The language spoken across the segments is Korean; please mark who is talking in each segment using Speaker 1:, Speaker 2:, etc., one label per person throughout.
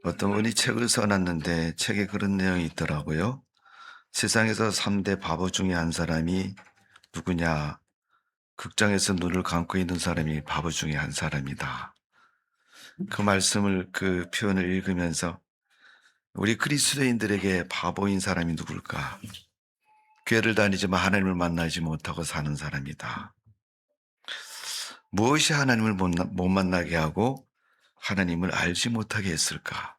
Speaker 1: 어떤 분이 책을 써놨는데 책에 그런 내용이 있더라고요. 세상에서 3대 바보 중에 한 사람이 누구냐? 극장에서 눈을 감고 있는 사람이 바보 중에 한 사람이다. 그 말씀을, 그 표현을 읽으면서 우리 그리스도인들에게 바보인 사람이 누굴까? 교회를 다니지만 하나님을 만나지 못하고 사는 사람이다. 무엇이 하나님을 못 만나게 하고 하나님을 알지 못하게 했을까?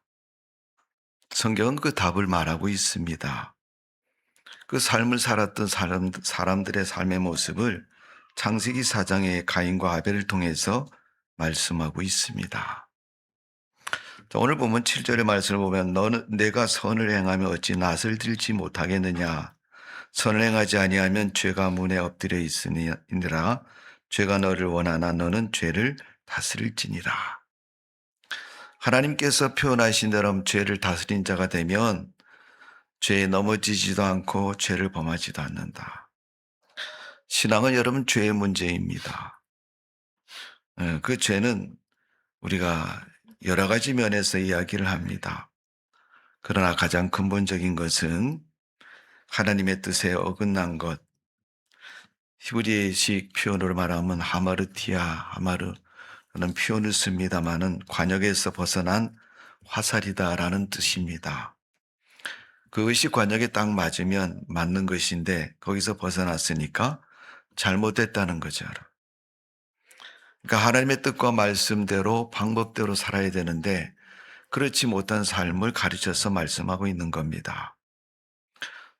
Speaker 1: 성경은 그 답을 말하고 있습니다. 그 삶을 살았던 사람들의 삶의 모습을 창세기 4장의 가인과 아벨을 통해서 말씀하고 있습니다. 자, 오늘 보면 7절의 말씀을 보면 너는 내가 선을 행하며 어찌 낯을 들지 못하겠느냐. 선을 행하지 아니하면 죄가 문에 엎드려 있으니라. 죄가 너를 원하나 너는 죄를 다스릴지니라. 하나님께서 표현하신 대로 죄를 다스린 자가 되면 죄에 넘어지지도 않고 죄를 범하지도 않는다. 신앙은 여러분 죄의 문제입니다. 그 죄는 우리가 여러 가지 면에서 이야기를 합니다. 그러나 가장 근본적인 것은 하나님의 뜻에 어긋난 것, 히브리식 표현으로 말하면 하마르는 표현을 씁니다마는 관역에서 벗어난 화살이다라는 뜻입니다. 그것이 관역에 딱 맞으면 맞는 것인데 거기서 벗어났으니까 잘못됐다는 거죠. 그러니까 하나님의 뜻과 말씀대로 방법대로 살아야 되는데 그렇지 못한 삶을 가르쳐서 말씀하고 있는 겁니다.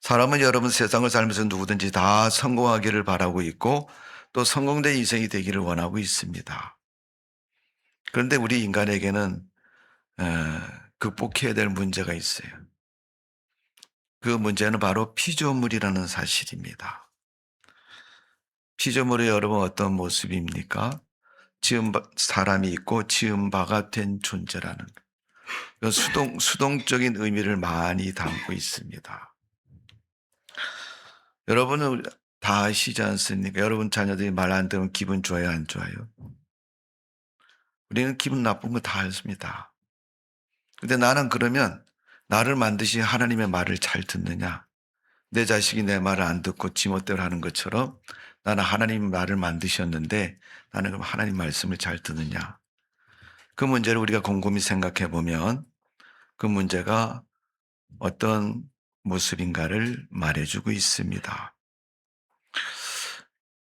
Speaker 1: 사람은 여러분 세상을 살면서 누구든지 다 성공하기를 바라고 있고 또 성공된 인생이 되기를 원하고 있습니다. 그런데 우리 인간에게는 극복해야 될 문제가 있어요. 그 문제는 바로 피조물이라는 사실입니다. 피조물의 여러분 어떤 모습입니까? 사람이 있고 지은 바가 된 존재라는 수동적인 의미를 많이 담고 있습니다. 여러분은 다 아시지 않습니까? 여러분 자녀들이 말 안 들으면 기분 좋아요, 안 좋아요? 우리는 기분 나쁜 거 다 알습니다. 근데 나는 그러면 나를 만드신 하나님의 말을 잘 듣느냐? 내 자식이 내 말을 안 듣고 지멋대로 하는 것처럼 나는 하나님 말을 만드셨는데 나는 그럼 하나님 말씀을 잘 듣느냐? 그 문제를 우리가 곰곰이 생각해 보면 그 문제가 어떤 모습인가를 말해주고 있습니다.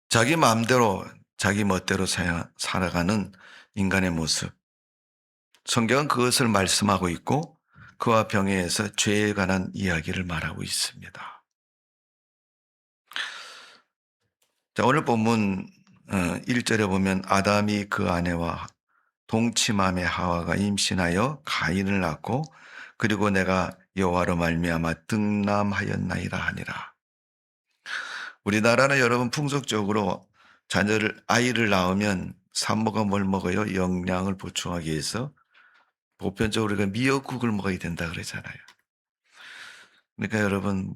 Speaker 1: 자기 마음대로 자기 멋대로 살아가는 인간의 모습. 성경은 그것을 말씀하고 있고 그와 병해에서 죄에 관한 이야기를 말하고 있습니다. 자, 오늘 본문 1절에 보면 아담이 그 아내와 동침함에 하와가 임신하여 가인을 낳고 그리고 내가 여호와로 말미암아 득남하였나이다 하니라. 우리나라는 여러분 풍속적으로 아이를 낳으면 산모가 뭘 먹어요? 영양을 보충하기 위해서 보편적으로 우리가 미역국을 먹어야 된다 그러잖아요. 그러니까 여러분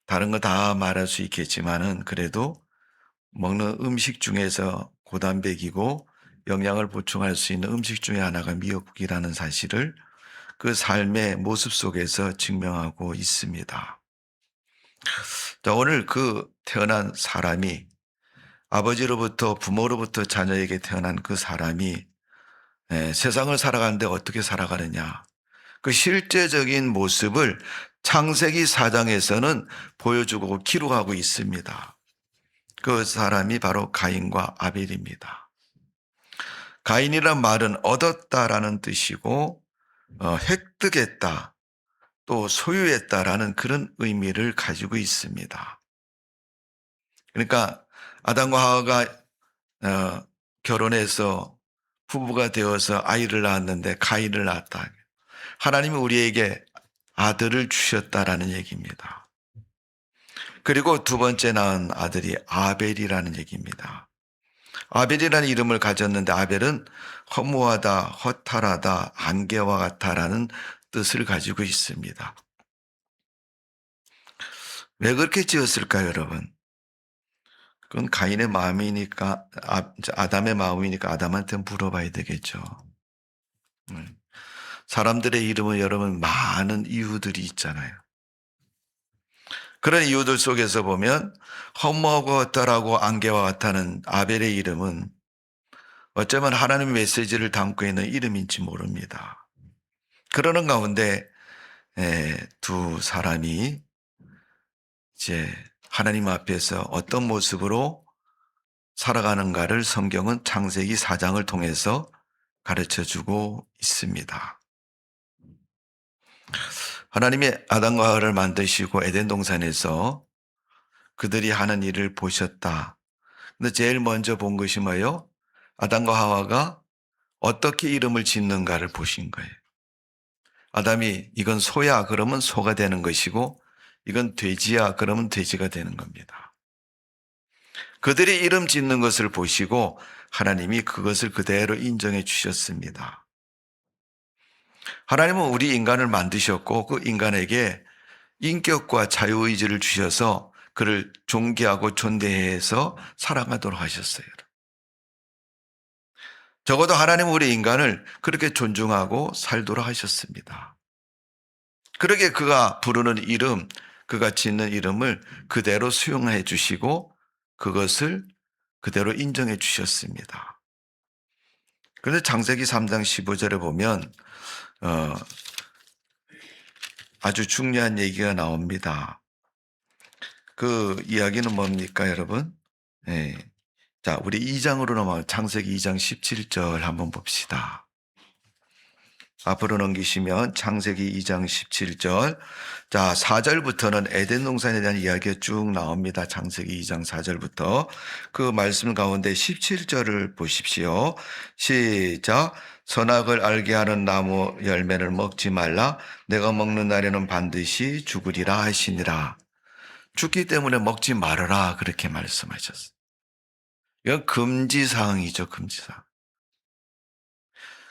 Speaker 1: 다른 거 다 말할 수 있겠지만은 그래도 먹는 음식 중에서 고단백이고 영양을 보충할 수 있는 음식 중에 하나가 미역국이라는 사실을 그 삶의 모습 속에서 증명하고 있습니다. 자, 오늘 그 태어난 사람이 아버지로부터 부모로부터 자녀에게 태어난 그 사람이 세상을 살아가는데 어떻게 살아가느냐. 그 실제적인 모습을 창세기 4장에서는 보여주고 기록하고 있습니다. 그 사람이 바로 가인과 아벨입니다. 가인이란 말은 얻었다라는 뜻이고 획득했다 또 소유했다라는 그런 의미를 가지고 있습니다. 그러니까 아담과 하와가 결혼해서 부부가 되어서 아이를 낳았는데 가인을 낳았다. 하나님이 우리에게 아들을 주셨다라는 얘기입니다. 그리고 두 번째 낳은 아들이 아벨이라는 얘기입니다. 아벨이라는 이름을 가졌는데 아벨은 허무하다, 허탈하다, 안개와 같다라는 뜻을 가지고 있습니다. 왜 그렇게 지었을까요, 여러분? 그건 가인의 마음이니까, 아담의 마음이니까 아담한테 물어봐야 되겠죠. 사람들의 이름은 여러분 많은 이유들이 있잖아요. 그런 이유들 속에서 보면 허무하고 덜하고 안개와 같다는 아벨의 이름은 어쩌면 하나님의 메시지를 담고 있는 이름인지 모릅니다. 그러는 가운데 두 사람이 이제 하나님 앞에서 어떤 모습으로 살아가는가를 성경은 창세기 4장을 통해서 가르쳐 주고 있습니다. 하나님이 아담과 하와를 만드시고 에덴 동산에서 그들이 하는 일을 보셨다. 근데 제일 먼저 본 것이 뭐예요? 아담과 하와가 어떻게 이름을 짓는가를 보신 거예요. 아담이 이건 소야 그러면 소가 되는 것이고 이건 돼지야 그러면 돼지가 되는 겁니다. 그들이 이름 짓는 것을 보시고 하나님이 그것을 그대로 인정해 주셨습니다. 하나님은 우리 인간을 만드셨고 그 인간에게 인격과 자유의지를 주셔서 그를 존귀하고 존대해서 살아가도록 하셨어요. 적어도 하나님은 우리 인간을 그렇게 존중하고 살도록 하셨습니다. 그러게 그가 부르는 이름, 그가 짓는 이름을 그대로 수용해 주시고 그것을 그대로 인정해 주셨습니다. 그런데 창세기 3장 15절에 보면 아주 중요한 얘기가 나옵니다. 그 이야기는 뭡니까, 여러분? 네. 자, 우리 2장으로 넘어가 창세기 2장 17절 한번 봅시다. 앞으로 넘기시면 창세기 2장 17절. 자, 4절부터는 에덴 동산에 대한 이야기가 쭉 나옵니다. 창세기 2장 4절부터. 그 말씀 가운데 17절을 보십시오. 시작. 선악을 알게 하는 나무 열매를 먹지 말라. 내가 먹는 날에는 반드시 죽으리라 하시니라. 죽기 때문에 먹지 말아라. 그렇게 말씀하셨어요. 이건 금지사항이죠, 금지사항.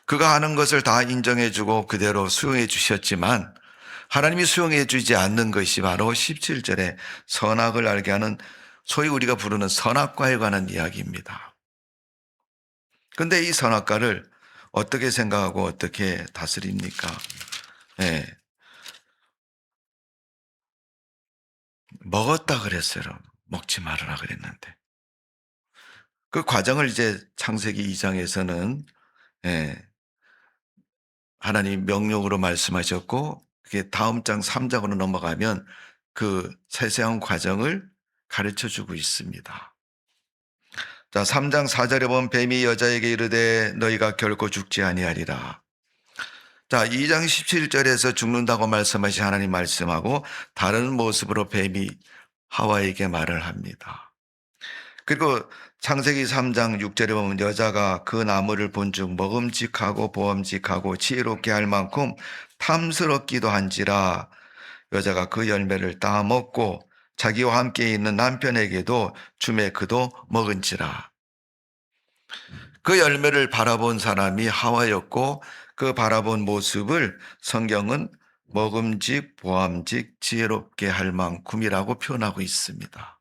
Speaker 1: 그가 하는 것을 다 인정해주고 그대로 수용해 주셨지만 하나님이 수용해 주지 않는 것이 바로 17절에 선악을 알게 하는 소위 우리가 부르는 선악과에 관한 이야기입니다. 그런데 이 선악과를 어떻게 생각하고 어떻게 다스립니까? 네. 먹었다 그랬어요. 먹지 말아라 그랬는데. 그 과정을 이제 창세기 2장에서는 하나님 명령으로 말씀하셨고 그게 다음 장 3장으로 넘어가면 그 세세한 과정을 가르쳐 주고 있습니다. 자, 3장 4절에 보면 뱀이 여자에게 이르되 너희가 결코 죽지 아니하리라. 자, 2장 17절에서 죽는다고 말씀하신 하나님 말씀하고 다른 모습으로 뱀이 하와에게 말을 합니다. 그리고 창세기 3장 6절에 보면 여자가 그 나무를 본즉 먹음직하고 보험직하고 지혜롭게 할 만큼 탐스럽기도 한지라 여자가 그 열매를 따 먹고 자기와 함께 있는 남편에게도 주매 그도 먹은지라. 그 열매를 바라본 사람이 하와였고 그 바라본 모습을 성경은 먹음직, 보암직, 지혜롭게 할 만큼이라고 표현하고 있습니다.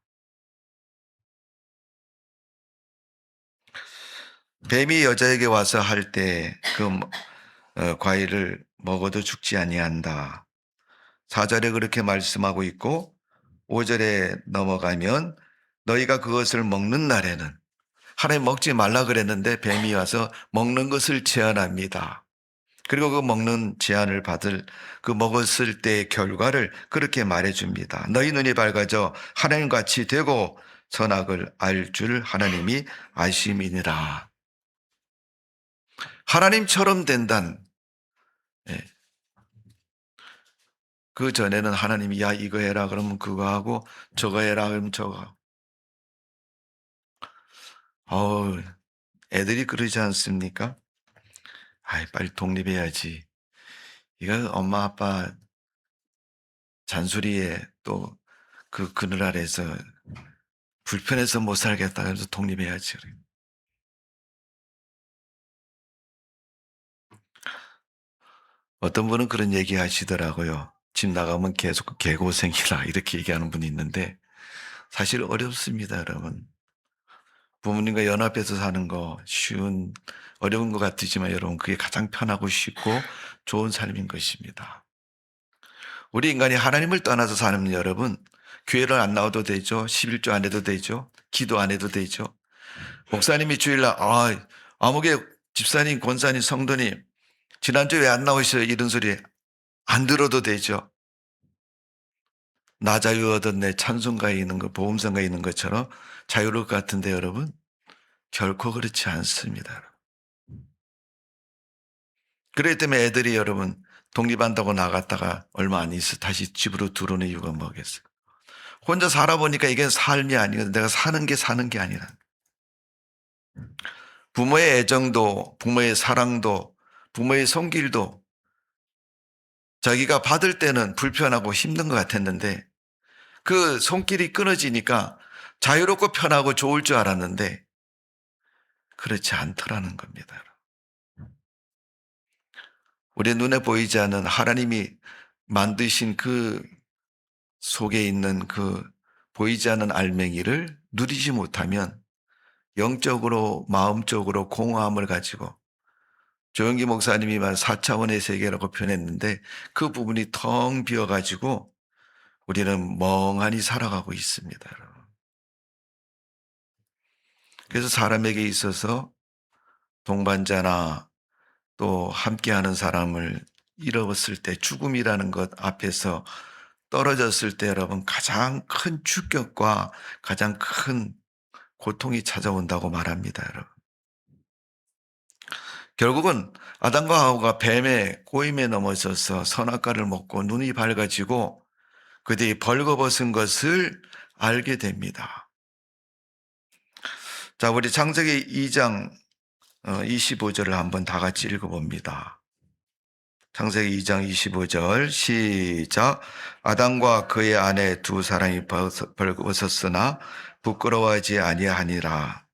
Speaker 1: 뱀이 여자에게 와서 할 때 그 과일을 먹어도 죽지 아니한다. 4절에 그렇게 말씀하고 있고 5절에 넘어가면 너희가 그것을 먹는 날에는 하나님 먹지 말라 그랬는데 뱀이 와서 먹는 것을 제안합니다. 그리고 그 먹는 제안을 받을 그 먹었을 때의 결과를 그렇게 말해줍니다. 너희 눈이 밝아져 하나님같이 되고 선악을 알 줄 하나님이 아심이니라. 하나님처럼 된단. 그 전에는 하나님이 야 이거 해라 그러면 그거 하고 저거 해라 그러면 저거. 애들이 그러지 않습니까? 아이 빨리 독립해야지. 이거 엄마 아빠 잔소리에 또 그 그늘 아래서 불편해서 못 살겠다 그래서 독립해야지. 어떤 분은 그런 얘기 하시더라고요. 집 나가면 계속 개고생이라 이렇게 얘기하는 분이 있는데 사실 어렵습니다, 여러분. 부모님과 연합해서 사는 거 쉬운 어려운 것 같으지만 여러분 그게 가장 편하고 쉽고 좋은 삶인 것입니다. 우리 인간이 하나님을 떠나서 사는 여러분 교회를 안 나와도 되죠. 11조 안 해도 되죠. 기도 안 해도 되죠. 목사님이 주일날 아무개 집사님, 권사님, 성도님 지난주에 왜 안 나오셔요? 이런 소리 안 들어도 되죠. 나 자유 얻었네 찬송가에 있는 거 보험성가에 있는 것처럼 자유로울 것 같은데 여러분 결코 그렇지 않습니다. 그렇기 때문에 애들이 여러분 독립한다고 나갔다가 얼마 안 있어 다시 집으로 들어오는 이유가 뭐겠어요? 혼자 살아보니까 이게 삶이 아니거든. 내가 사는 게 아니라. 부모의 애정도, 부모의 사랑도, 부모의 손길도 자기가 받을 때는 불편하고 힘든 것 같았는데 그 손길이 끊어지니까 자유롭고 편하고 좋을 줄 알았는데 그렇지 않더라는 겁니다. 우리 눈에 보이지 않는 하나님이 만드신 그 속에 있는 그 보이지 않는 알맹이를 누리지 못하면 영적으로 마음적으로 공허함을 가지고 조영기 목사님이 말 4차원의 세계라고 표현했는데 그 부분이 텅 비어가지고 우리는 멍하니 살아가고 있습니다. 여러분. 그래서 사람에게 있어서 동반자나 또 함께하는 사람을 잃었을 때 죽음이라는 것 앞에서 떨어졌을 때 여러분 가장 큰 충격과 가장 큰 고통이 찾아온다고 말합니다. 여러분. 결국은 아담과 하와가 뱀의 꼬임에 넘어져서 선악과를 먹고 눈이 밝아지고 그들이 벌거벗은 것을 알게 됩니다. 자, 우리 창세기 2장 25절을 한번 다 같이 읽어봅니다. 창세기 2장 25절 시작. 아담과 그의 아내 두 사람이 벌거벗었으나 부끄러워하지 아니하니라.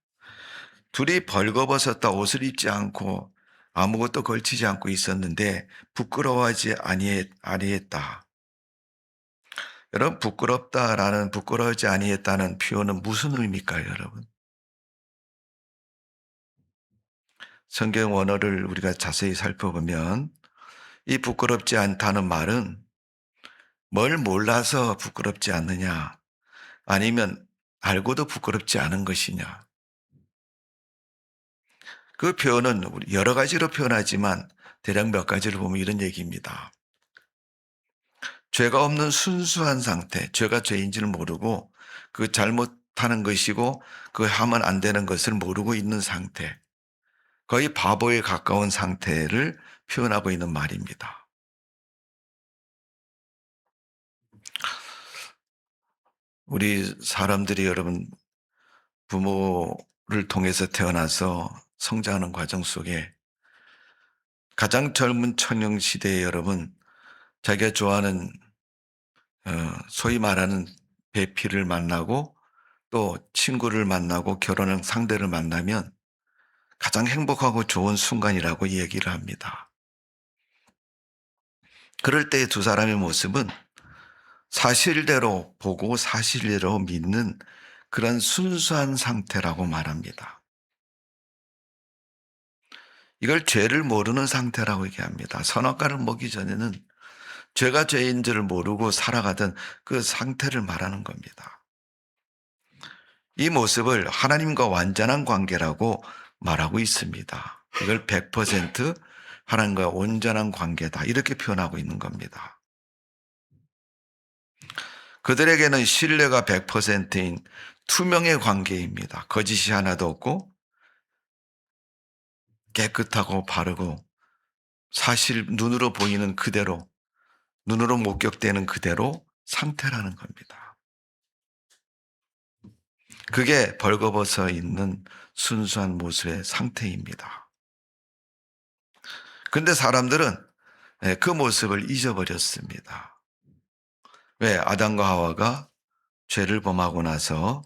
Speaker 1: 둘이 벌거벗었다 옷을 입지 않고 아무것도 걸치지 않고 있었는데 부끄러워하지 아니했다. 여러분 부끄럽다라는 부끄러워하지 아니했다는 표현은 무슨 의미일까요, 여러분? 성경 원어를 우리가 자세히 살펴보면 이 부끄럽지 않다는 말은 뭘 몰라서 부끄럽지 않느냐 아니면 알고도 부끄럽지 않은 것이냐. 그 표현은 우리 여러 가지로 표현하지만 대략 몇 가지를 보면 이런 얘기입니다. 죄가 없는 순수한 상태, 죄가 죄인지를 모르고 그 잘못하는 것이고 그 하면 안 되는 것을 모르고 있는 상태, 거의 바보에 가까운 상태를 표현하고 있는 말입니다. 우리 사람들이 여러분 부모를 통해서 태어나서 성장하는 과정 속에 가장 젊은 청년 시대에 여러분 자기가 좋아하는 소위 말하는 배필을 만나고 또 친구를 만나고 결혼한 상대를 만나면 가장 행복하고 좋은 순간이라고 얘기를 합니다. 그럴 때 두 사람의 모습은 사실대로 보고 사실대로 믿는 그런 순수한 상태라고 말합니다. 이걸 죄를 모르는 상태라고 얘기합니다. 선악과를 먹기 전에는 죄가 죄인 줄을 모르고 살아가던 그 상태를 말하는 겁니다. 이 모습을 하나님과 완전한 관계라고 말하고 있습니다. 이걸 100% 하나님과 온전한 관계다 이렇게 표현하고 있는 겁니다. 그들에게는 신뢰가 100%인 투명의 관계입니다. 거짓이 하나도 없고 깨끗하고 바르고 사실 눈으로 보이는 그대로 눈으로 목격되는 그대로 상태라는 겁니다. 그게 벌거벗어 있는 순수한 모습의 상태입니다. 그런데 사람들은 그 모습을 잊어버렸습니다. 왜? 아담과 하와가 죄를 범하고 나서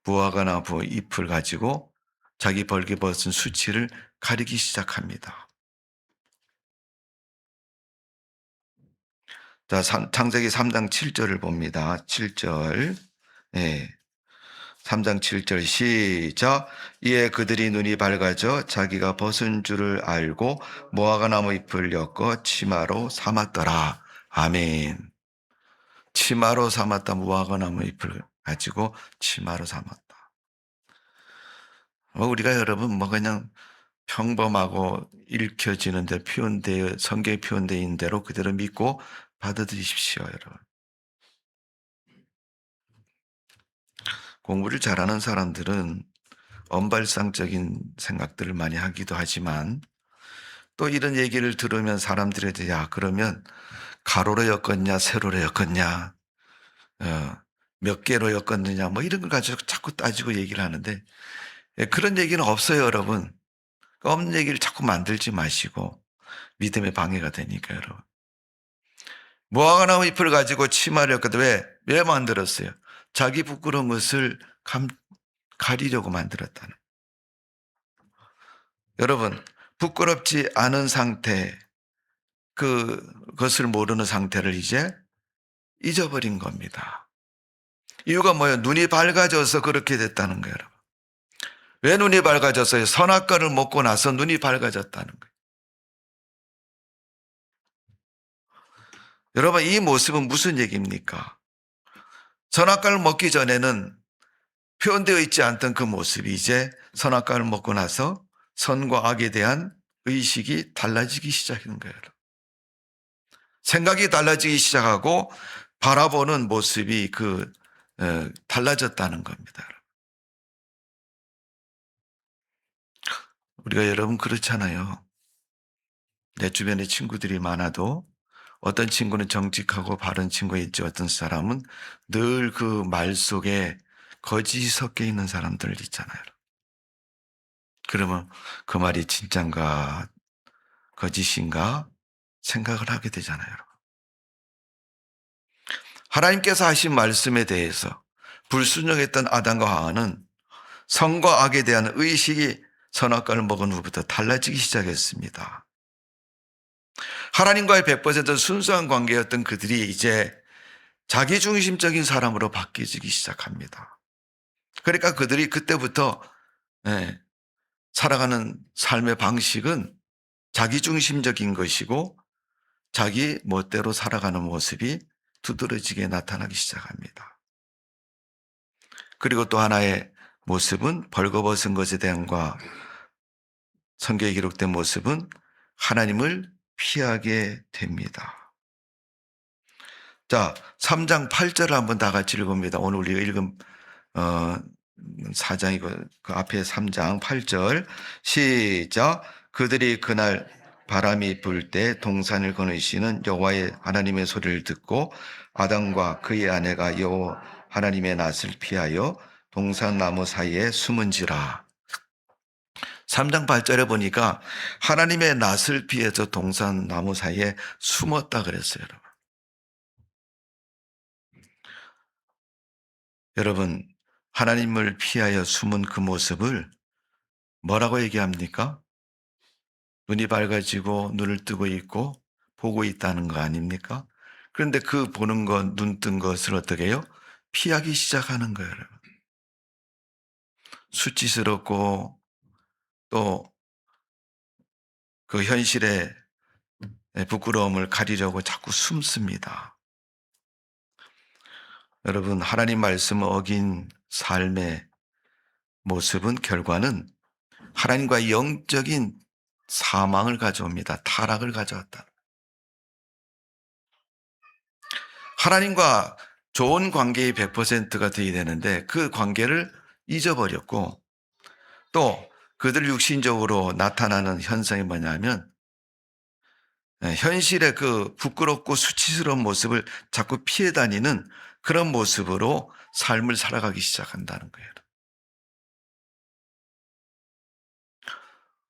Speaker 1: 부화가 나 잎을 가지고 자기 벌거벗은 수치를 가리기 시작합니다. 자, 창세기 3장 7절을 봅니다. 7절. 예. 3장 7절 시작. 이에 그들이 눈이 밝아져 자기가 벗은 줄을 알고 무화과나무 잎을 엮어 치마로 삼았더라. 아멘. 치마로 삼았다. 무화과나무 잎을 가지고 치마로 삼았다. 우리가 여러분 그냥 평범하고 읽혀지는데 표현되어 성경에 표현되어 있는 대로 그대로 믿고 받아들이십시오, 여러분. 공부를 잘하는 사람들은 언발상적인 생각들을 많이 하기도 하지만 또 이런 얘기를 들으면 사람들에 야 그러면 가로로 엮었냐 세로로 엮었냐 몇 개로 엮었느냐 이런 걸 가지고 자꾸 따지고 얘기를 하는데 그런 얘기는 없어요, 여러분. 없는 얘기를 자꾸 만들지 마시고 믿음의 방해가 되니까 여러분. 무화과나무 잎을 가지고 치마를 엮거든. 왜 만들었어요? 자기 부끄러운 것을 가리려고 만들었다는. 여러분, 부끄럽지 않은 상태, 그것을 모르는 상태를 이제 잊어버린 겁니다. 이유가 뭐예요? 눈이 밝아져서 그렇게 됐다는 거예요, 여러분. 왜 눈이 밝아졌어요? 선악과를 먹고 나서 눈이 밝아졌다는 거예요. 여러분, 이 모습은 무슨 얘기입니까? 선악과를 먹기 전에는 표현되어 있지 않던 그 모습이 이제 선악과를 먹고 나서 선과 악에 대한 의식이 달라지기 시작한 거예요. 생각이 달라지기 시작하고 바라보는 모습이 달라졌다는 겁니다. 우리가 여러분 그렇잖아요. 내 주변에 친구들이 많아도 어떤 친구는 정직하고 바른 친구가 있지, 어떤 사람은 늘 그 말 속에 거짓이 섞여 있는 사람들 있잖아요. 그러면 그 말이 진짠가 거짓인가 생각을 하게 되잖아요. 하나님께서 하신 말씀에 대해서 불순종했던 아담과 하와는 선과 악에 대한 의식이 선악과를 먹은 후부터 달라지기 시작했습니다. 하나님과의 100% 순수한 관계였던 그들이 이제 자기중심적인 사람으로 바뀌기 시작합니다. 그러니까 그들이 그때부터 살아가는 삶의 방식은 자기중심적인 것이고 자기 멋대로 살아가는 모습이 두드러지게 나타나기 시작합니다. 그리고 또 하나의 모습은 벌거벗은 것에 대한과 성경에 기록된 모습은 하나님을 피하게 됩니다. 자, 3장 8절을 한번 다 같이 읽어봅니다. 오늘 우리가 읽은 4장이고 그 앞에 3장 8절 시작. 그들이 그날 바람이 불 때 동산을 거느시는 여호와의 하나님의 소리를 듣고 아담과 그의 아내가 여호와 하나님의 낯을 피하여 동산 나무 사이에 숨은지라. 3장 8절에 보니까 하나님의 낯을 피해서 동산 나무 사이에 숨었다 그랬어요, 여러분. 여러분, 하나님을 피하여 숨은 그 모습을 뭐라고 얘기합니까? 눈이 밝아지고 눈을 뜨고 있고 보고 있다는 거 아닙니까? 그런데 그 보는 것, 눈 뜬 것을 어떻게 해요? 피하기 시작하는 거예요, 여러분. 수치스럽고 또 그 현실의 부끄러움을 가리려고 자꾸 숨습니다. 여러분, 하나님 말씀을 어긴 삶의 모습은 결과는 하나님과 영적인 사망을 가져옵니다. 타락을 가져왔다. 하나님과 좋은 관계의 100%가 되어야 되는데 그 관계를 잊어버렸고 또 그들 육신적으로 나타나는 현상이 뭐냐면 현실의 그 부끄럽고 수치스러운 모습을 자꾸 피해 다니는 그런 모습으로 삶을 살아가기 시작한다는 거예요.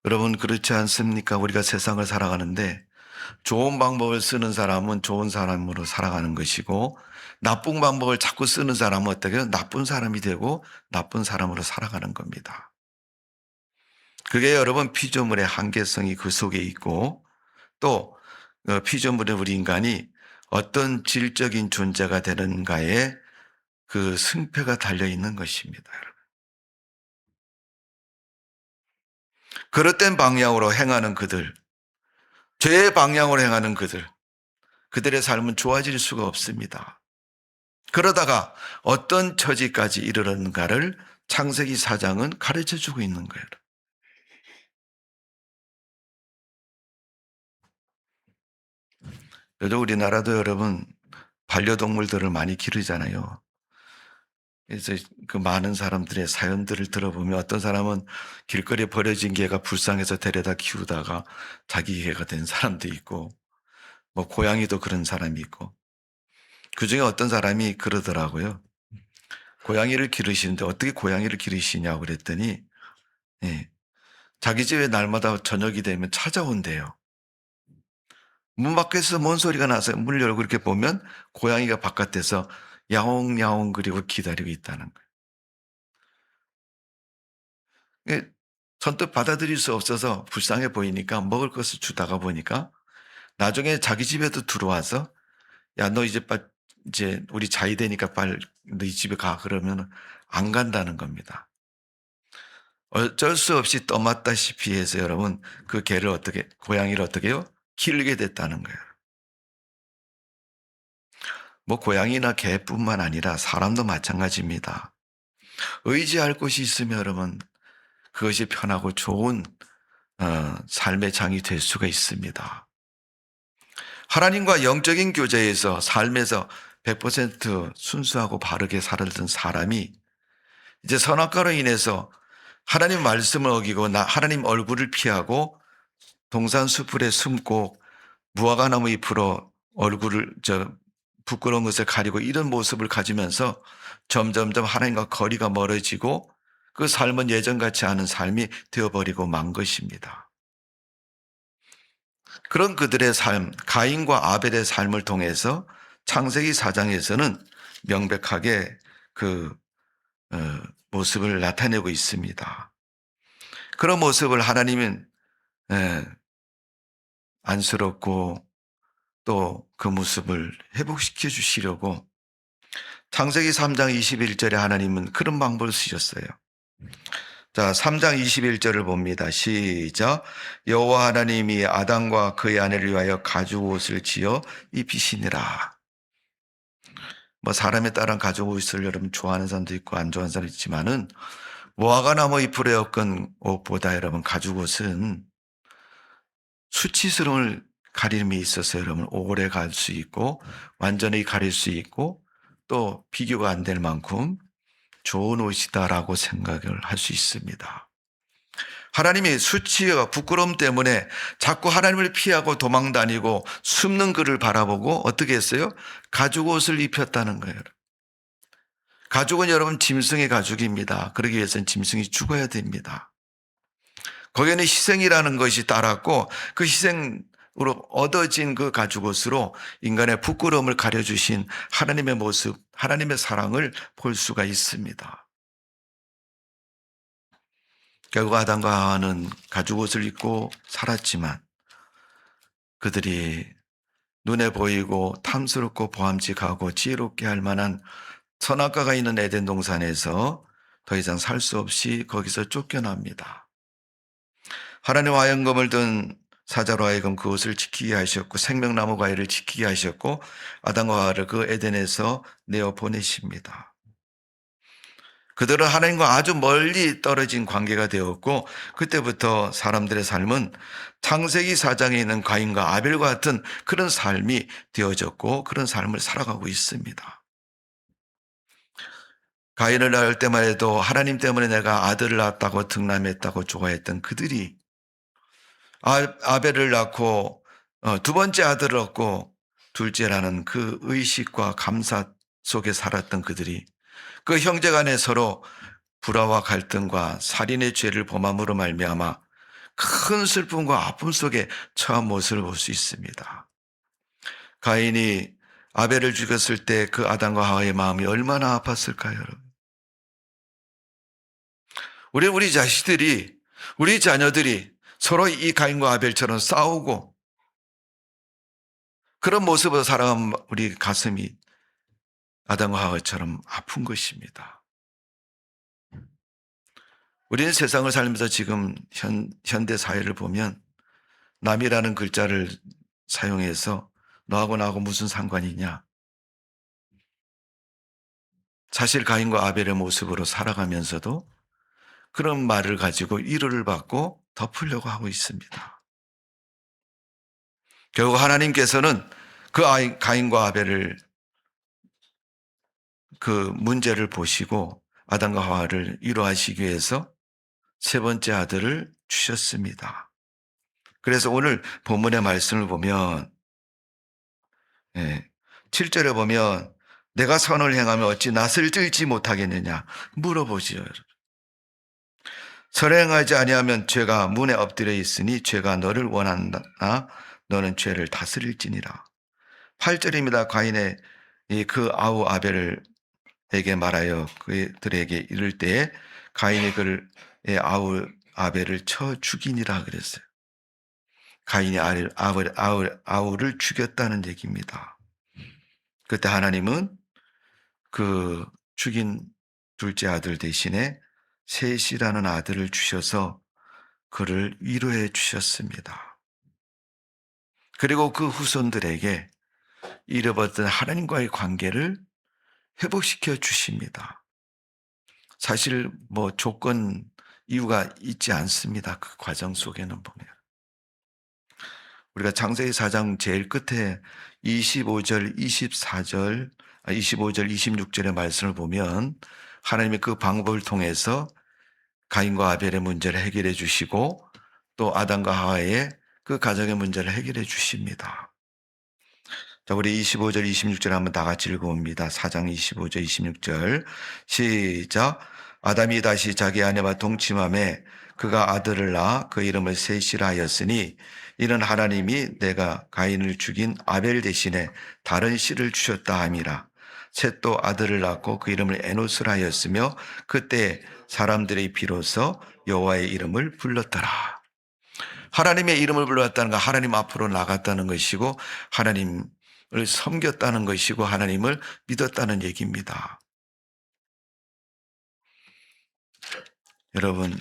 Speaker 1: 여러분 그렇지 않습니까? 우리가 세상을 살아가는데 좋은 방법을 쓰는 사람은 좋은 사람으로 살아가는 것이고 나쁜 방법을 자꾸 쓰는 사람은 어떻게 해요? 나쁜 사람이 되고 나쁜 사람으로 살아가는 겁니다. 그게 여러분 피조물의 한계성이 그 속에 있고 또 피조물의 우리 인간이 어떤 질적인 존재가 되는가에 그 승패가 달려 있는 것입니다. 여러분. 그릇된 방향으로 행하는 그들, 죄의 방향으로 행하는 그들, 그들의 삶은 좋아질 수가 없습니다. 그러다가 어떤 처지까지 이르는가를 창세기 4장은 가르쳐 주고 있는 거예요. 요즘 우리나라도 여러분 반려동물들을 많이 기르잖아요. 그래서 그 많은 사람들의 사연들을 들어보면 어떤 사람은 길거리에 버려진 개가 불쌍해서 데려다 키우다가 자기 개가 된 사람도 있고, 뭐 고양이도 그런 사람이 있고, 그중에 어떤 사람이 그러더라고요. 고양이를 기르시는데 어떻게 고양이를 기르시냐고 그랬더니, 예, 자기 집에 날마다 저녁이 되면 찾아온대요. 문 밖에서 뭔 소리가 나서 문을 열고 이렇게 보면 고양이가 바깥에서 야옹야옹 그리고 기다리고 있다는 거예요. 선뜻 받아들일 수 없어서 불쌍해 보이니까 먹을 것을 주다가 보니까 나중에 자기 집에도 들어와서 야, 너 이제 우리 자야 되니까 빨리 너희 집에 가. 그러면 안 간다는 겁니다. 어쩔 수 없이 떠맡다시피 해서 여러분 그 개를 고양이를 어떻게 해요? 기르게 됐다는 거예요. 뭐 고양이나 개뿐만 아니라 사람도 마찬가지입니다. 의지할 곳이 있으면 여러분 그것이 편하고 좋은 삶의 장이 될 수가 있습니다. 하나님과 영적인 교제에서 삶에서 100% 순수하고 바르게 살았던 사람이 이제 선악과로 인해서 하나님 말씀을 어기고 하나님 얼굴을 피하고 동산수풀에 숨고 무화과나무 잎으로 얼굴을 부끄러운 것을 가리고 이런 모습을 가지면서 점점점 하나님과 거리가 멀어지고 그 삶은 예전같지 않은 삶이 되어버리고 만 것입니다. 그런 그들의 삶, 가인과 아벨의 삶을 통해서 창세기 4장에서는 명백하게 그 모습을 나타내고 있습니다. 그런 모습을 하나님은 안쓰럽고 또 그 모습을 회복시켜 주시려고 창세기 3장 21절에 하나님은 그런 방법을 쓰셨어요. 자, 3장 21절을 봅니다. 시작. 여호와 하나님이 아담과 그의 아내를 위하여 가죽 옷을 지어 입히시니라. 뭐 사람에 따라 가죽 옷을 여러분 좋아하는 사람도 있고 안 좋아하는 사람도 있지만은 무화과나무 잎으로 엮은 옷보다 여러분 가죽 옷은 수치스러움을 가림이 있어서 여러분 오래 갈 수 있고 완전히 가릴 수 있고 또 비교가 안 될 만큼 좋은 옷이다라고 생각을 할 수 있습니다. 하나님이 수치와 부끄러움 때문에 자꾸 하나님을 피하고 도망다니고 숨는 그를 바라보고 어떻게 했어요? 가죽 옷을 입혔다는 거예요. 가죽은 여러분 짐승의 가죽입니다. 그러기 위해서는 짐승이 죽어야 됩니다. 거기에는 희생이라는 것이 따랐고 그 희생으로 얻어진 그 가죽 옷으로 인간의 부끄러움을 가려주신 하나님의 모습, 하나님의 사랑을 볼 수가 있습니다. 결국 아담과 하와는 가죽 옷을 입고 살았지만 그들이 눈에 보이고 탐스럽고 보암직하고 지혜롭게 할 만한 선악과가 있는 에덴 동산에서 더 이상 살 수 없이 거기서 쫓겨납니다. 하나님 화영검을 든 사자로 하여금 그것을 지키게 하셨고 생명나무 과일을 지키게 하셨고 아담과 하와를 그 에덴에서 내어 보내십니다. 그들은 하나님과 아주 멀리 떨어진 관계가 되었고 그때부터 사람들의 삶은 창세기 4장에 있는 가인과 아벨과 같은 그런 삶이 되어졌고 그런 삶을 살아가고 있습니다. 가인을 낳을 때만 해도 하나님 때문에 내가 아들을 낳았다고 등남했다고 좋아했던 그들이 아벨을 낳고 두 번째 아들을 얻고 둘째라는 그 의식과 감사 속에 살았던 그들이 그 형제 간에 서로 불화와 갈등과 살인의 죄를 범함으로 말미암아 큰 슬픔과 아픔 속에 처한 모습을 볼 수 있습니다. 가인이 아벨을 죽였을 때 그 아담과 하와의 마음이 얼마나 아팠을까요, 여러분? 우리 자식들이, 우리 자녀들이 서로 이 가인과 아벨처럼 싸우고 그런 모습으로 살아간 우리 가슴이 아담과 하와처럼 아픈 것입니다. 우리는 세상을 살면서 지금 현대 사회를 보면 남이라는 글자를 사용해서 너하고 나하고 무슨 상관이 있냐. 사실 가인과 아벨의 모습으로 살아가면서도 그런 말을 가지고 위로를 받고 덮으려고 하고 있습니다. 결국 하나님께서는 그 가인과 아벨을 그 문제를 보시고 아담과 하와를 위로하시기 위해서 세 번째 아들을 주셨습니다. 그래서 오늘 본문의 말씀을 보면 7절에 보면 내가 선을 행하면 어찌 낯을 들지 못하겠느냐 물어보지요. 선행하지 아니하면 죄가 문에 엎드려 있으니 죄가 너를 원하나 너는 죄를 다스릴지니라. 8절입니다. 가인의 그 아우 아벨에게 말하여 그들에게 이를 때에 가인이 그를 아우 아벨을 쳐 죽이니라 그랬어요. 가인이 아우를 죽였다는 얘기입니다. 그때 하나님은 그 죽인 둘째 아들 대신에 셋이라는 아들을 주셔서 그를 위로해 주셨습니다. 그리고 그 후손들에게 잃어버렸던 하나님과의 관계를 회복시켜 주십니다. 사실 조건 이유가 있지 않습니다. 그 과정 속에는 보면 우리가 창세기 4장 제일 끝에 25절, 24절, 25절, 26절의 말씀을 보면 하나님의 그 방법을 통해서 가인과 아벨의 문제를 해결해 주시고 또 아담과 하와의 그 가정의 문제를 해결해 주십니다. 자, 우리 25절, 26절 한번 다 같이 읽어봅니다. 4장 25절, 26절 시작. 아담이 다시 자기 아내와 동침함에 그가 아들을 낳아 그 이름을 셋이라 하였으니 이는 하나님이 내가 가인을 죽인 아벨 대신에 다른 씨를 주셨다 함이라. 셋도 아들을 낳고 그 이름을 에노스라 하였으며 그때 사람들이 비로소 여호와의 이름을 불렀더라. 하나님의 이름을 불렀다는 건 하나님 앞으로 나갔다는 것이고 하나님을 섬겼다는 것이고 하나님을 믿었다는 얘기입니다. 여러분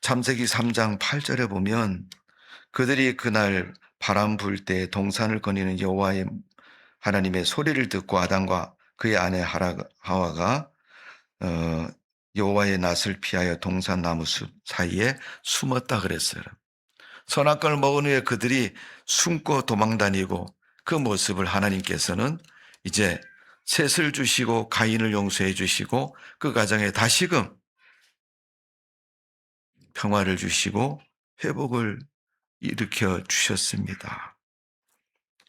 Speaker 1: 창세기 3장 8절에 보면 그들이 그날 바람 불 때 동산을 거니는 여호와의 하나님의 소리를 듣고 아담과 그의 아내 하와가 여호와의 낯을 피하여 동산 나무 숲 사이에 숨었다 그랬어요. 선악과를 먹은 후에 그들이 숨고 도망다니고 그 모습을 하나님께서는 이제 셋을 주시고 가인을 용서해 주시고 그 가정에 다시금 평화를 주시고 회복을 일으켜 주셨습니다.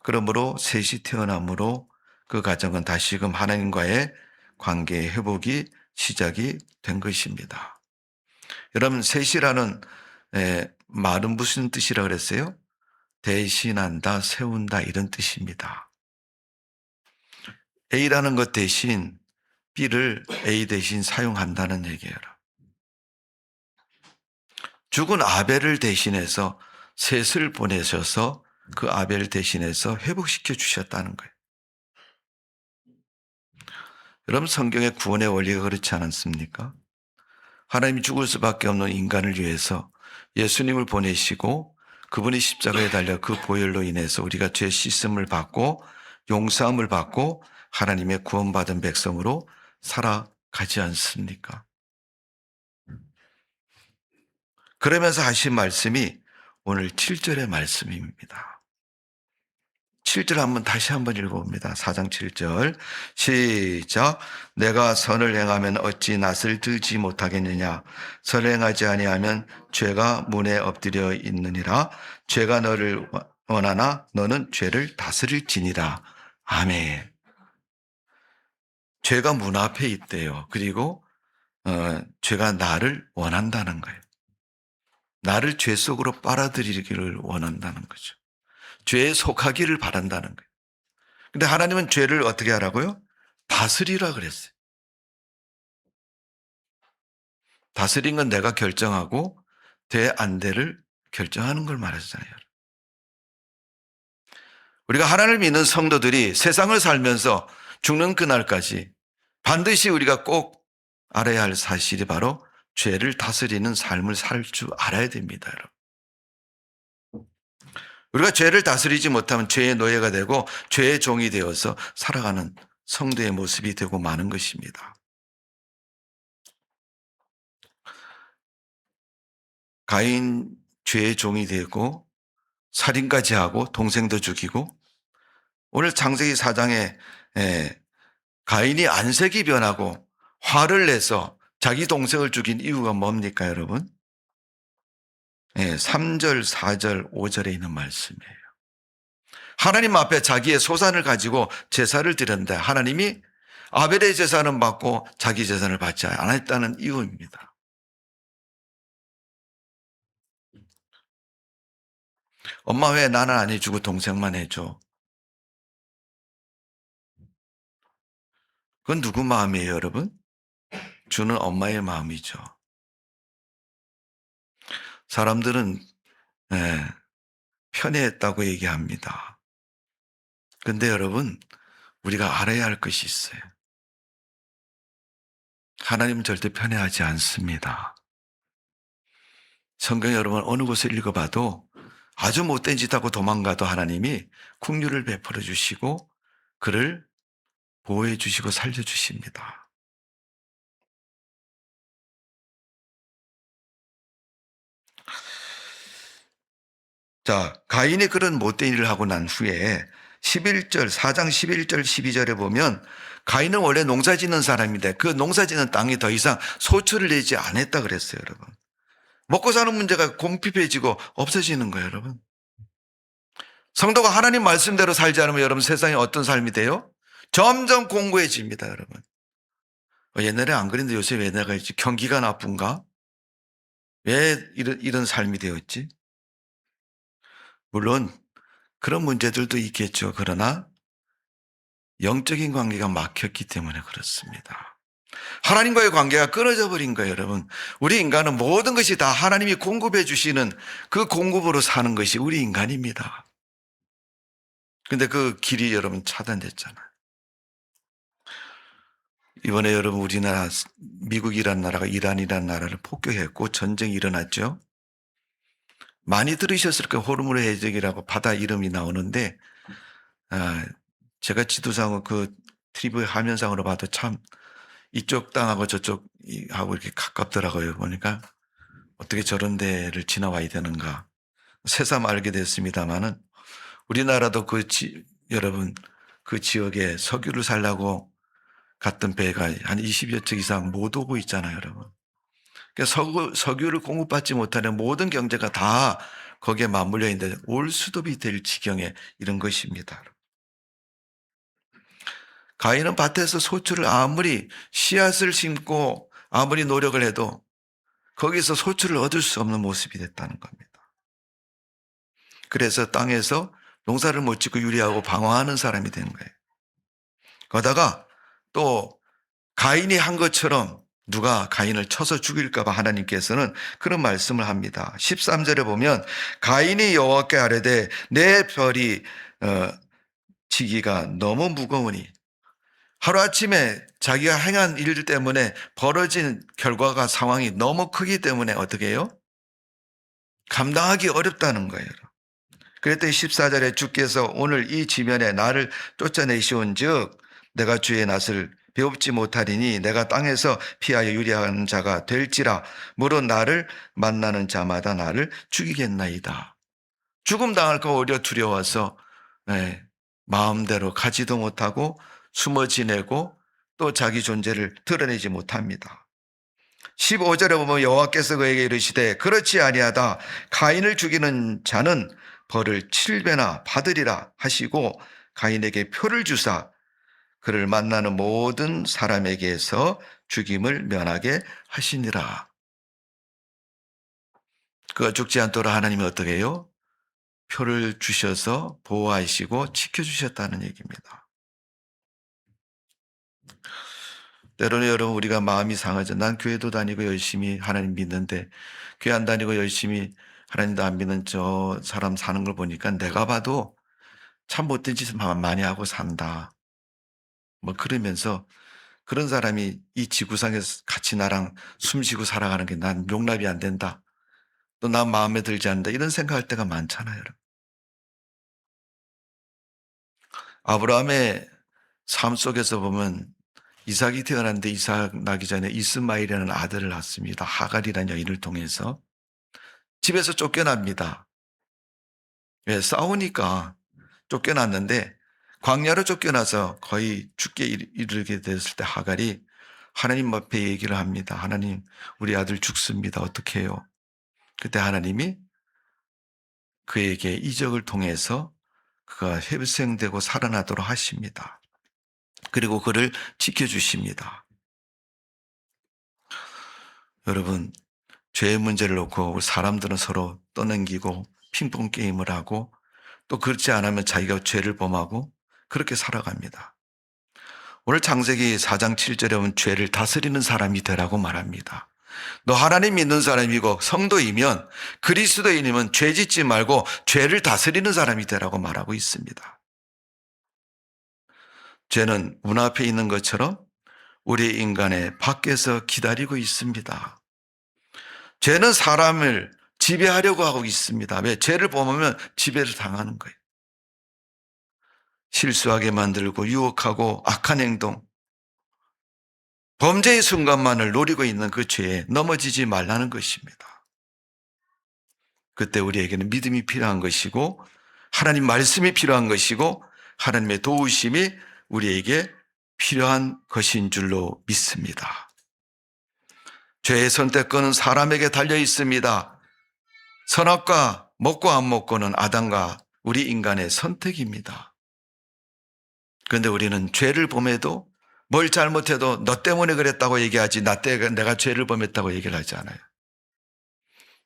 Speaker 1: 그러므로 셋이 태어남으로 그 가정은 다시금 하나님과의 관계의 회복이 시작이 된 것입니다. 여러분 셋이라는 말은 무슨 뜻이라 그랬어요? 대신한다, 세운다 이런 뜻입니다. A라는 것 대신 B를 A 대신 사용한다는 얘기예요. 죽은 아벨을 대신해서 셋을 보내셔서 그 아벨 대신해서 회복시켜 주셨다는 거예요. 여러분 성경의 구원의 원리가 그렇지 않습니까? 하나님이 죽을 수밖에 없는 인간을 위해서 예수님을 보내시고 그분이 십자가에 달려 그 보혈로 인해서 우리가 죄 씻음을 받고 용서함을 받고 하나님의 구원받은 백성으로 살아가지 않습니까? 그러면서 하신 말씀이 오늘 7절의 말씀입니다. 7절 다시 한번 읽어봅니다. 4장 7절 시작. 내가 선을 행하면 어찌 낯을 들지 못하겠느냐. 선을 행하지 아니하면 죄가 문에 엎드려 있느니라. 죄가 너를 원하나 너는 죄를 다스릴지니라. 아멘. 죄가 문 앞에 있대요. 그리고 죄가 나를 원한다는 거예요. 나를 죄 속으로 빨아들이기를 원한다는 거죠. 죄에 속하기를 바란다는 거예요. 근데 하나님은 죄를 어떻게 하라고요? 다스리라 그랬어요. 다스린 건 내가 결정하고 돼 안 돼를 결정하는 걸 말하잖아요. 우리가 하나님을 믿는 성도들이 세상을 살면서 죽는 그날까지 반드시 우리가 꼭 알아야 할 사실이 바로 죄를 다스리는 삶을 살 줄 알아야 됩니다, 여러분. 우리가 죄를 다스리지 못하면 죄의 노예가 되고 죄의 종이 되어서 살아가는 성도의 모습이 되고 마는 것입니다. 가인 죄의 종이 되고 살인까지 하고 동생도 죽이고, 오늘 창세기 4장에 가인이 안색이 변하고 화를 내서 자기 동생을 죽인 이유가 뭡니까, 여러분? 3절, 4절, 5절에 있는 말씀이에요. 하나님 앞에 자기의 소산을 가지고 제사를 드렸는데 하나님이 아벨의 제사는 받고 자기 제사를 받지 않았다는 이유입니다. 엄마 왜 나는 안 해주고 동생만 해줘? 그건 누구 마음이에요, 여러분? 주는 엄마의 마음이죠. 사람들은 편애했다고 얘기합니다. 근데 여러분, 우리가 알아야 할 것이 있어요. 하나님은 절대 편애하지 않습니다. 성경 여러분 어느 곳을 읽어봐도 아주 못된 짓 하고 도망가도 하나님이 긍휼을 베풀어 주시고 그를 보호해 주시고 살려 주십니다. 자, 가인이 그런 못된 일을 하고 난 후에 11절, 4장 11절, 12절에 보면 가인은 원래 농사 짓는 사람인데 그 농사 짓는 땅이 더 이상 소출을 내지 않았다 그랬어요, 여러분. 먹고 사는 문제가 공핍해지고 없어지는 거예요, 여러분. 성도가 하나님 말씀대로 살지 않으면 여러분 세상에 어떤 삶이 돼요? 점점 공고해집니다, 여러분. 옛날에 안 그랬는데 요새 왜 내가 있지? 경기가 나쁜가? 왜 이런 삶이 되었지? 물론 그런 문제들도 있겠죠. 그러나 영적인 관계가 막혔기 때문에 그렇습니다. 하나님과의 관계가 끊어져 버린 거예요, 여러분. 우리 인간은 모든 것이 다 하나님이 공급해 주시는 그 공급으로 사는 것이 우리 인간입니다. 근데 그 길이 여러분 차단됐잖아요. 이번에 여러분 우리나라, 미국이라는 나라가 이란이라는 나라를 폭격했고 전쟁이 일어났죠. 많이 들으셨을 거예요. 호르무르 해적이라고 바다 이름이 나오는데 제가 지도상으로 그 TV 화면상으로 봐도 참 이쪽 땅하고 저쪽하고 이렇게 가깝더라고요. 보니까 어떻게 저런 데를 지나와야 되는가 새삼 알게 됐습니다마는 우리나라도 여러분 그 지역에 석유를 살려고 갔던 배가 한 20여 척 이상 못 오고 있잖아요, 여러분. 그러니까 석유를 공급받지 못하는 모든 경제가 다 거기에 맞물려 있는데 올 수도비 될 지경에 이런 것입니다. 가인은 밭에서 소출을 아무리 씨앗을 심고 아무리 노력을 해도 거기서 소출을 얻을 수 없는 모습이 됐다는 겁니다. 그래서 땅에서 농사를 못 짓고 유리하고 방황하는 사람이 된 거예요. 거다가 또 가인이 한 것처럼 누가 가인을 쳐서 죽일까 봐 하나님께서는 그런 말씀을 합니다. 13절에 보면 가인이 여호와께 아뢰되 내 별이 지기가 너무 무거우니, 하루아침에 자기가 행한 일 때문에 벌어진 결과가 상황이 너무 크기 때문에 어떻게 해요? 감당하기 어렵다는 거예요. 그랬더니 14절에 주께서 오늘 이 지면에 나를 쫓아내시온 즉 내가 주의 낯을 배웁지 못하리니 내가 땅에서 피하여 유리한 자가 될지라 물론 나를 만나는 자마다 나를 죽이겠나이다. 죽음 당할까 오히려 두려워서 마음대로 가지도 못하고 숨어 지내고 또 자기 존재를 드러내지 못합니다. 15절에 보면 여호와께서 그에게 이르시되 그렇지 아니하다. 가인을 죽이는 자는 벌을 7배나 받으리라 하시고 가인에게 표를 주사 그를 만나는 모든 사람에게서 죽임을 면하게 하시니라. 그가 죽지 않도록 하나님이 어떻게 해요? 표를 주셔서 보호하시고 지켜주셨다는 얘기입니다. 때로는 여러분 우리가 마음이 상하죠. 난 교회도 다니고 열심히 하나님 믿는데 교회 안 다니고 열심히 하나님도 안 믿는 저 사람 사는 걸 보니까 내가 봐도 참 못된 짓을 많이 하고 산다. 뭐 그러면서 그런 사람이 이 지구상에서 같이 나랑 숨쉬고 살아가는 게 난 용납이 안 된다. 또 난 마음에 들지 않는다. 이런 생각할 때가 많잖아요. 여러분. 아브라함의 삶 속에서 보면 이삭이 태어났는데 이삭 나기 전에 이스마엘이라는 아들을 낳습니다. 하갈이라는 여인을 통해서. 집에서 쫓겨납니다. 왜? 싸우니까 쫓겨났는데 광야로 쫓겨나서 거의 죽게 이르게 됐을 때 하갈이 하나님 앞에 얘기를 합니다. 하나님, 우리 아들 죽습니다. 어떻게 해요? 그때 하나님이 그에게 이적을 통해서 그가 회생되고 살아나도록 하십니다. 그리고 그를 지켜주십니다. 여러분, 죄의 문제를 놓고 사람들은 서로 떠넘기고 핑퐁 게임을 하고 또 그렇지 않으면 자기가 죄를 범하고 그렇게 살아갑니다. 오늘 창세기 4장 7절에 보면 죄를 다스리는 사람이 되라고 말합니다. 너 하나님 믿는 사람이고 성도이면 그리스도인이면 죄 짓지 말고 죄를 다스리는 사람이 되라고 말하고 있습니다. 죄는 문 앞에 있는 것처럼 우리 인간의 밖에서 기다리고 있습니다. 죄는 사람을 지배하려고 하고 있습니다. 왜? 죄를 범하면 지배를 당하는 거예요. 실수하게 만들고 유혹하고 악한 행동, 범죄의 순간만을 노리고 있는 그 죄에 넘어지지 말라는 것입니다. 그때 우리에게는 믿음이 필요한 것이고 하나님 말씀이 필요한 것이고 하나님의 도우심이 우리에게 필요한 것인 줄로 믿습니다. 죄의 선택권은 사람에게 달려 있습니다. 선악과 먹고 안 먹고는 아담과 우리 인간의 선택입니다. 그런데 우리는 죄를 범해도 뭘 잘못해도 너 때문에 그랬다고 얘기하지 내가 죄를 범했다고 얘기를 하지 않아요.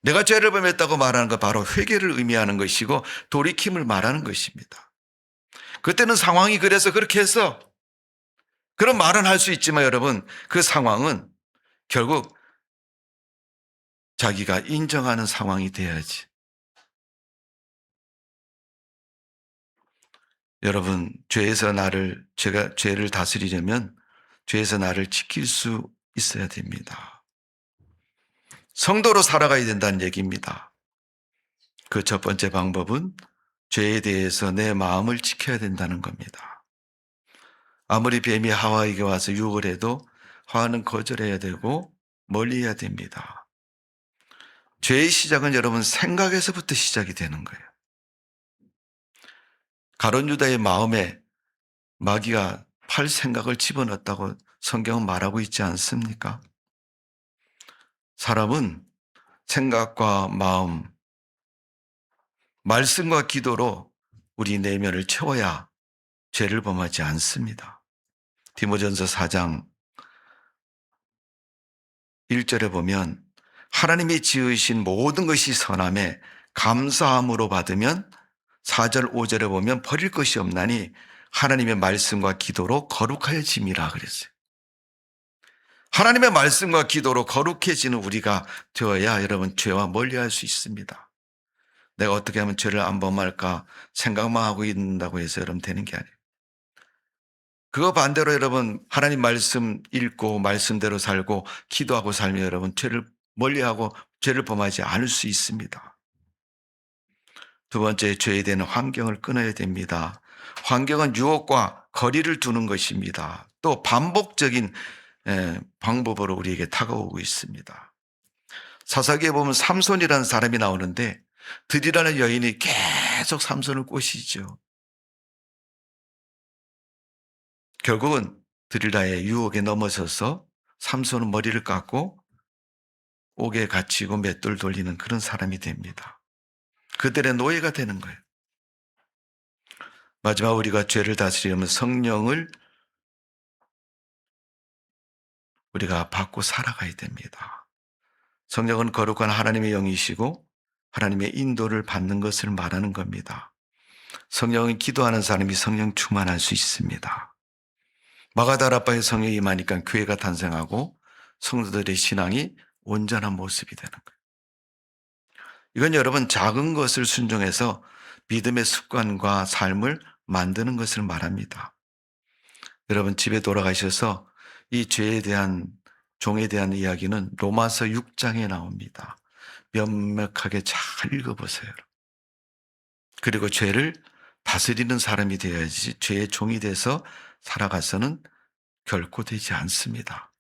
Speaker 1: 내가 죄를 범했다고 말하는 건 바로 회개를 의미하는 것이고 돌이킴을 말하는 것입니다. 그때는 상황이 그래서 그렇게 해서 그런 말은 할 수 있지만 여러분, 그 상황은 결국 자기가 인정하는 상황이 돼야지. 여러분, 제가 죄를 다스리려면 죄에서 나를 지킬 수 있어야 됩니다. 성도로 살아가야 된다는 얘기입니다. 그 첫 번째 방법은 죄에 대해서 내 마음을 지켜야 된다는 겁니다. 아무리 뱀이 하와에게 와서 유혹을 해도 하와는 거절해야 되고 멀리해야 됩니다. 죄의 시작은 여러분 생각에서부터 시작이 되는 거예요. 가룟 유다의 마음에 마귀가 팔 생각을 집어넣었다고 성경은 말하고 있지 않습니까? 사람은 생각과 마음, 말씀과 기도로 우리 내면을 채워야 죄를 범하지 않습니다. 디모전서 4장 1절에 보면 하나님이 지으신 모든 것이 선함에 감사함으로 받으면 4절 5절에 보면 버릴 것이 없나니 하나님의 말씀과 기도로 거룩하여짐이라 그랬어요. 하나님의 말씀과 기도로 거룩해지는 우리가 되어야 여러분 죄와 멀리할 수 있습니다. 내가 어떻게 하면 죄를 안 범할까 생각만 하고 있는다고 해서 여러분 되는 게 아니에요. 그거 반대로 여러분 하나님 말씀 읽고 말씀대로 살고 기도하고 살면 여러분 죄를 멀리하고 죄를 범하지 않을 수 있습니다. 두 번째, 죄에 대한 환경을 끊어야 됩니다. 환경은 유혹과 거리를 두는 것입니다. 또 반복적인 방법으로 우리에게 다가오고 있습니다. 사사기에 보면 삼손이라는 사람이 나오는데 들이라는 여인이 계속 삼손을 꼬시죠. 결국은 들이라의 유혹에 넘어서서 삼손은 머리를 깎고 옥에 갇히고 맷돌 돌리는 그런 사람이 됩니다. 그들의 노예가 되는 거예요. 마지막 우리가 죄를 다스리려면 성령을 우리가 받고 살아가야 됩니다. 성령은 거룩한 하나님의 영이시고 하나님의 인도를 받는 것을 말하는 겁니다. 성령은 기도하는 사람이 성령 충만할 수 있습니다. 마가다라바의 성령이 임하니까 교회가 탄생하고 성도들의 신앙이 온전한 모습이 되는 거예요. 이건 여러분 작은 것을 순종해서 믿음의 습관과 삶을 만드는 것을 말합니다. 여러분 집에 돌아가셔서 이 죄에 대한 종에 대한 이야기는 로마서 6장에 나옵니다. 명확하게 잘 읽어보세요. 그리고 죄를 다스리는 사람이 되어야지 죄의 종이 돼서 살아가서는 결코 되지 않습니다.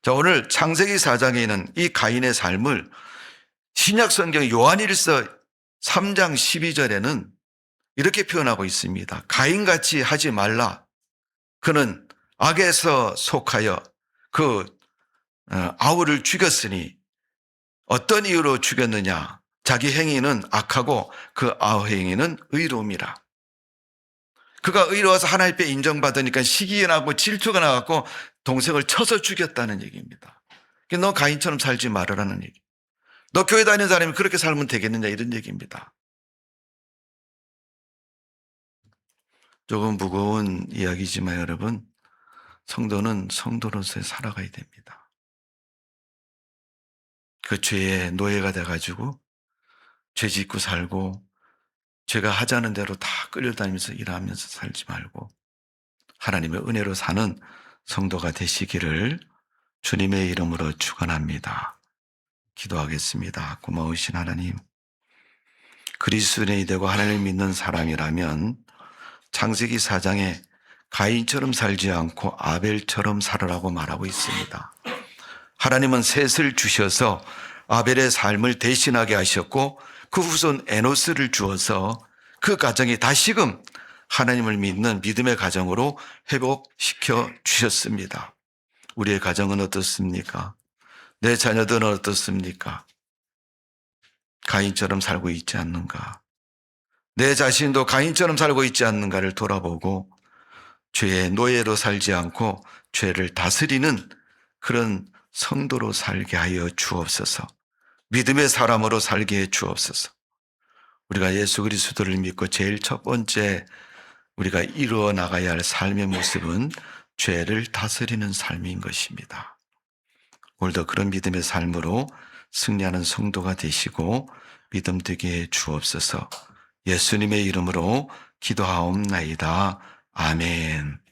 Speaker 1: 자, 오늘 창세기 4장에 있는 이 가인의 삶을 신약 성경 요한일서 3장 12절에는 이렇게 표현하고 있습니다. 가인같이 하지 말라. 그는 악에서 속하여 그 아우를 죽였으니 어떤 이유로 죽였느냐? 자기 행위는 악하고 그 아우 행위는 의로움이라. 그가 의로워서 하나님 앞에 인정받으니까 시기가 나고 질투가 나갖고 동생을 쳐서 죽였다는 얘기입니다. 너 가인처럼 살지 말으라는 얘기. 너 교회 다니는 사람이 그렇게 살면 되겠느냐 이런 얘기입니다. 조금 무거운 이야기지만 여러분, 성도는 성도로서 살아가야 됩니다. 그 죄의 노예가 돼가지고 죄 짓고 살고 죄가 하자는 대로 다 끌려다니면서 일하면서 살지 말고 하나님의 은혜로 사는 성도가 되시기를 주님의 이름으로 축원합니다. 기도하겠습니다. 고마우신 하나님, 그리스도인이 되고 하나님을 믿는 사람이라면 창세기 4장에 가인처럼 살지 않고 아벨처럼 살으라고 말하고 있습니다. 하나님은 셋을 주셔서 아벨의 삶을 대신하게 하셨고 그 후손 에노스를 주어서 그 가정이 다시금 하나님을 믿는 믿음의 가정으로 회복시켜 주셨습니다. 우리의 가정은 어떻습니까? 내 자녀들은 어떻습니까? 가인처럼 살고 있지 않는가? 내 자신도 가인처럼 살고 있지 않는가를 돌아보고 죄의 노예로 살지 않고 죄를 다스리는 그런 성도로 살게 하여 주옵소서. 믿음의 사람으로 살게 해 주옵소서. 우리가 예수 그리스도를 믿고 제일 첫 번째 우리가 이루어 나가야 할 삶의 모습은 죄를 다스리는 삶인 것입니다. 오늘도 그런 믿음의 삶으로 승리하는 성도가 되시고 믿음 되게 해 주옵소서. 예수님의 이름으로 기도하옵나이다. 아멘.